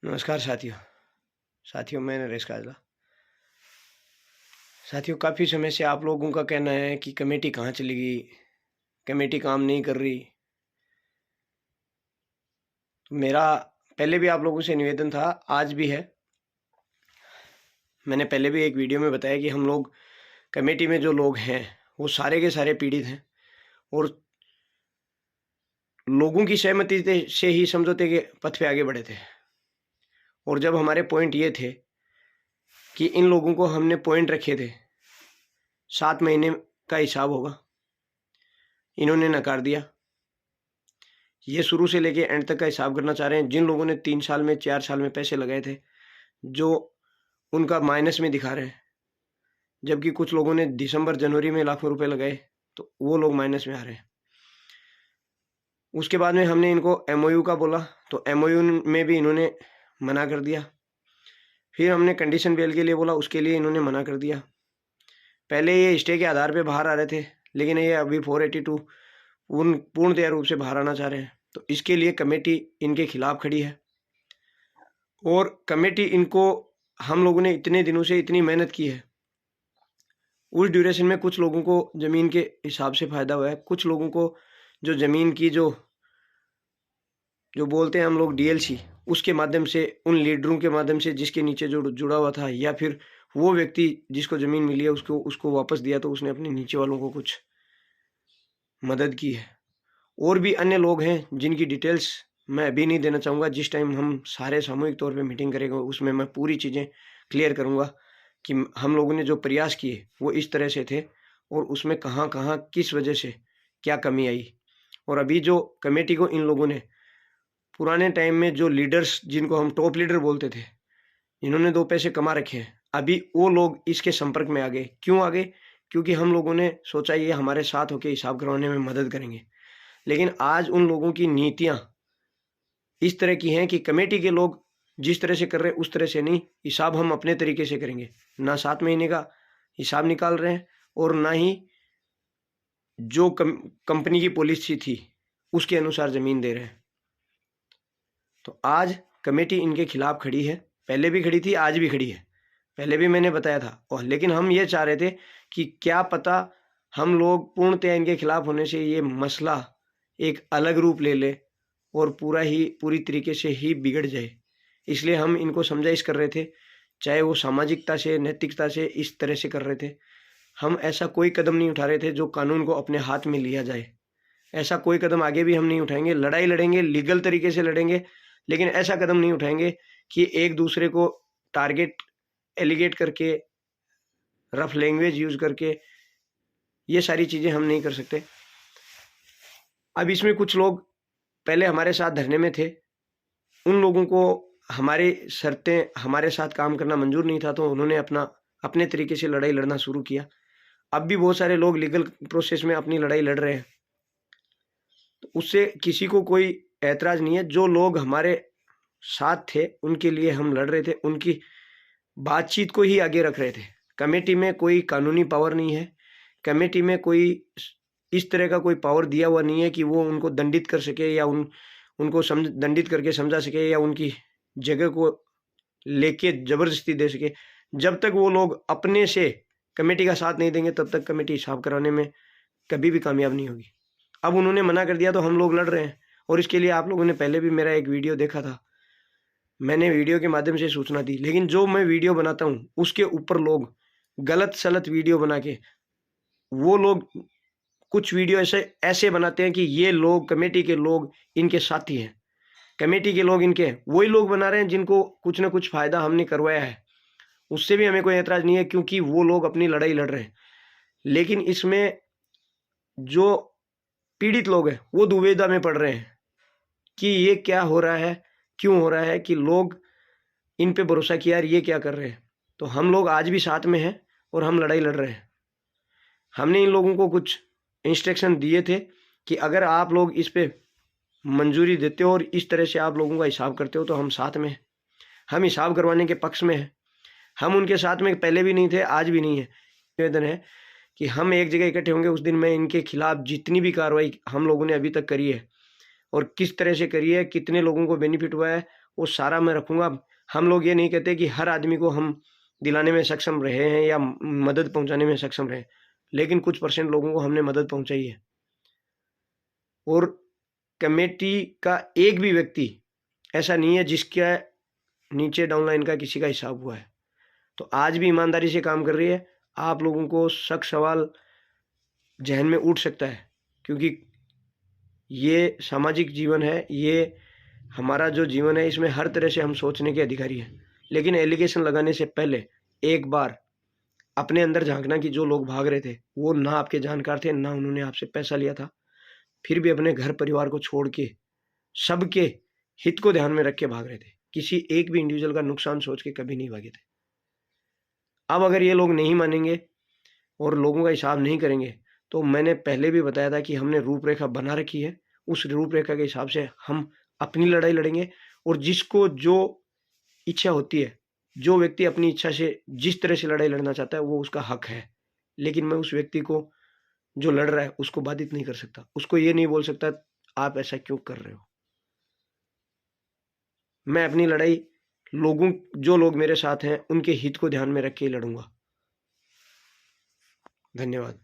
नमस्कार साथियों मैं नरेश काजला। साथियों, काफ़ी समय से आप लोगों का कहना है कि कमेटी कहाँ चली गई, कमेटी काम नहीं कर रही। तो मेरा पहले भी आप लोगों से निवेदन था, आज भी है। मैंने पहले भी एक वीडियो में बताया कि हम लोग कमेटी में जो लोग हैं वो सारे के सारे पीड़ित हैं और लोगों की सहमति से ही समझौते के पथ पे आगे बढ़े थे। और जब हमारे पॉइंट ये थे कि इन लोगों को हमने पॉइंट रखे थे 7 महीने का हिसाब होगा, इन्होंने नकार दिया। ये शुरू से लेके एंड तक का हिसाब करना चाह रहे हैं। जिन लोगों ने 3 साल में 4 साल में पैसे लगाए थे, जो उनका माइनस में दिखा रहे हैं, जबकि कुछ लोगों ने दिसंबर जनवरी में लाखों रुपए लगाए तो वो लोग माइनस में आ रहे हैं। उसके बाद में हमने इनको एमओयू का बोला तो एमओयू में भी इन्होंने मना कर दिया। फिर हमने कंडीशन बेल के लिए बोला, उसके लिए इन्होंने मना कर दिया। पहले ये स्टे के आधार पे बाहर आ रहे थे, लेकिन ये अभी 482 पूर्णतया रूप से बाहर आना चाह रहे हैं। तो इसके लिए कमेटी इनके खिलाफ खड़ी है और कमेटी इनको, हम लोगों ने इतने दिनों से इतनी मेहनत की है, उस ड्यूरेशन में कुछ लोगों को ज़मीन के हिसाब से फ़ायदा हुआ है, कुछ लोगों को जो ज़मीन की जो बोलते हैं हम लोग डीएलसी, उसके माध्यम से, उन लीडरों के माध्यम से जिसके नीचे जो जुड़ा हुआ था, या फिर वो व्यक्ति जिसको ज़मीन मिली है उसको वापस दिया तो उसने अपने नीचे वालों को कुछ मदद की है। और भी अन्य लोग हैं जिनकी डिटेल्स मैं अभी नहीं देना चाहूँगा। जिस टाइम हम सारे सामूहिक तौर पे मीटिंग करेंगे उसमें मैं पूरी चीज़ें क्लियर करूँगा कि हम लोगों ने जो प्रयास किए वो इस तरह से थे और उसमें कहाँ कहाँ किस वजह से क्या कमी आई। और अभी जो कमेटी को इन लोगों ने पुराने टाइम में जो लीडर्स, जिनको हम टॉप लीडर बोलते थे, इन्होंने 2 पैसे कमा रखे हैं, अभी वो लोग इसके संपर्क में आ गए। क्यों आ गए? क्योंकि हम लोगों ने सोचा ये हमारे साथ होकर हिसाब करवाने में मदद करेंगे। लेकिन आज उन लोगों की नीतियां इस तरह की हैं कि कमेटी के लोग जिस तरह से कर रहे हैं उस तरह से नहीं, हिसाब हम अपने तरीके से करेंगे। ना 7 महीने का हिसाब निकाल रहे हैं और ना ही जो कंपनी की पॉलिसी थी उसके अनुसार ज़मीन दे रहे हैं। तो आज कमेटी इनके खिलाफ खड़ी है, पहले भी खड़ी थी, आज भी खड़ी है। पहले भी मैंने बताया था, और लेकिन हम ये चाह रहे थे कि क्या पता हम लोग पूर्णतः इनके खिलाफ होने से ये मसला एक अलग रूप ले ले और पूरी तरीके से ही बिगड़ जाए। इसलिए हम इनको समझाइश कर रहे थे, चाहे वो सामाजिकता से, नैतिकता से इस तरह से कर रहे थे। हम ऐसा कोई कदम नहीं उठा रहे थे जो कानून को अपने हाथ में लिया जाए। ऐसा कोई कदम आगे भी हम नहीं उठाएंगे। लड़ाई लड़ेंगे, लीगल तरीके से लड़ेंगे, लेकिन ऐसा कदम नहीं उठाएंगे कि एक दूसरे को टारगेट एलिगेट करके, रफ लैंग्वेज यूज करके, ये सारी चीज़ें हम नहीं कर सकते। अब इसमें कुछ लोग पहले हमारे साथ धरने में थे, उन लोगों को हमारी शर्तें, हमारे साथ काम करना मंजूर नहीं था, तो उन्होंने अपने तरीके से लड़ाई लड़ना शुरू किया। अब भी बहुत सारे लोग लीगल प्रोसेस में अपनी लड़ाई लड़ रहे हैं, तो उससे किसी को कोई ऐतराज नहीं है। जो लोग हमारे साथ थे उनके लिए हम लड़ रहे थे, उनकी बातचीत को ही आगे रख रहे थे। कमेटी में कोई कानूनी पावर नहीं है, कमेटी में कोई इस तरह का कोई पावर दिया हुआ नहीं है कि वो उनको दंडित कर सके या उनको दंडित करके समझा सके या उनकी जगह को लेके जबरदस्ती दे सके। जब तक वो लोग अपने से कमेटी का साथ नहीं देंगे तब तक कमेटी हिसाब कराने में कभी भी कामयाब नहीं होगी। अब उन्होंने मना कर दिया तो हम लोग लड़ रहे हैं, और इसके लिए आप लोगों ने पहले भी मेरा एक वीडियो देखा था, मैंने वीडियो के माध्यम से सूचना दी। लेकिन जो मैं वीडियो बनाता हूँ उसके ऊपर लोग गलत सलत वीडियो बना के, वो लोग कुछ वीडियो ऐसे बनाते हैं कि ये लोग, कमेटी के लोग इनके साथी हैं, कमेटी के लोग इनके, वही लोग बना रहे हैं जिनको कुछ ना कुछ फायदा हमने करवाया है। उससे भी हमें कोई ऐतराज नहीं है, क्योंकि वो लोग अपनी लड़ाई लड़ रहे हैं। लेकिन इसमें जो पीड़ित लोग हैं वो दुविधा में पड़ रहे हैं कि ये क्या हो रहा है, क्यों हो रहा है, कि लोग इन पे भरोसा किया यार ये क्या कर रहे हैं। तो हम लोग आज भी साथ में हैं और हम लड़ाई लड़ रहे हैं। हमने इन लोगों को कुछ इंस्ट्रक्शन दिए थे कि अगर आप लोग इस पे मंजूरी देते हो और इस तरह से आप लोगों का हिसाब करते हो तो हम साथ में हैं, हम हिसाब करवाने के पक्ष में हैं। हम उनके साथ में पहले भी नहीं थे, आज भी नहीं है। निवेदन है कि हम एक जगह इकट्ठे होंगे, उस दिन मैं इनके खिलाफ जितनी भी कार्रवाई हम लोगों ने अभी तक करी है और किस तरह से करी है, कितने लोगों को बेनिफिट हुआ है, वो सारा मैं रखूँगा। हम लोग ये नहीं कहते कि हर आदमी को हम दिलाने में सक्षम रहे हैं या मदद पहुँचाने में सक्षम रहे, लेकिन कुछ परसेंट लोगों को हमने मदद पहुँचाई है। और कमेटी का एक भी व्यक्ति ऐसा नहीं है जिसके नीचे डाउनलाइन का किसी का हिसाब हुआ है। तो आज भी ईमानदारी से काम कर रही है। आप लोगों को शक सवाल जहन में उठ सकता है, क्योंकि ये सामाजिक जीवन है, ये हमारा जो जीवन है, इसमें हर तरह से हम सोचने के अधिकारी हैं। लेकिन एलिगेशन लगाने से पहले एक बार अपने अंदर झांकना कि जो लोग भाग रहे थे वो ना आपके जानकार थे, ना उन्होंने आपसे पैसा लिया था, फिर भी अपने घर परिवार को छोड़ के सबके हित को ध्यान में रख के भाग रहे थे। किसी एक भी इंडिविजुअल का नुकसान सोच के कभी नहीं भागे थे। अब अगर ये लोग नहीं मानेंगे और लोगों का हिसाब नहीं करेंगे, तो मैंने पहले भी बताया था कि हमने रूपरेखा बना रखी है। उस रूपरेखा के हिसाब से हम अपनी लड़ाई लड़ेंगे, और जिसको जो इच्छा होती है, जो व्यक्ति अपनी इच्छा से जिस तरह से लड़ाई लड़ना चाहता है, वो उसका हक है। लेकिन मैं उस व्यक्ति को जो लड़ रहा है उसको बाधित नहीं कर सकता। उसको ये नहीं बोल सकता आप ऐसा क्यों कर रहे हो। मैं अपनी लड़ाई जो लोग मेरे साथ हैं उनके हित को ध्यान में रख के ही लड़ूंगा। धन्यवाद।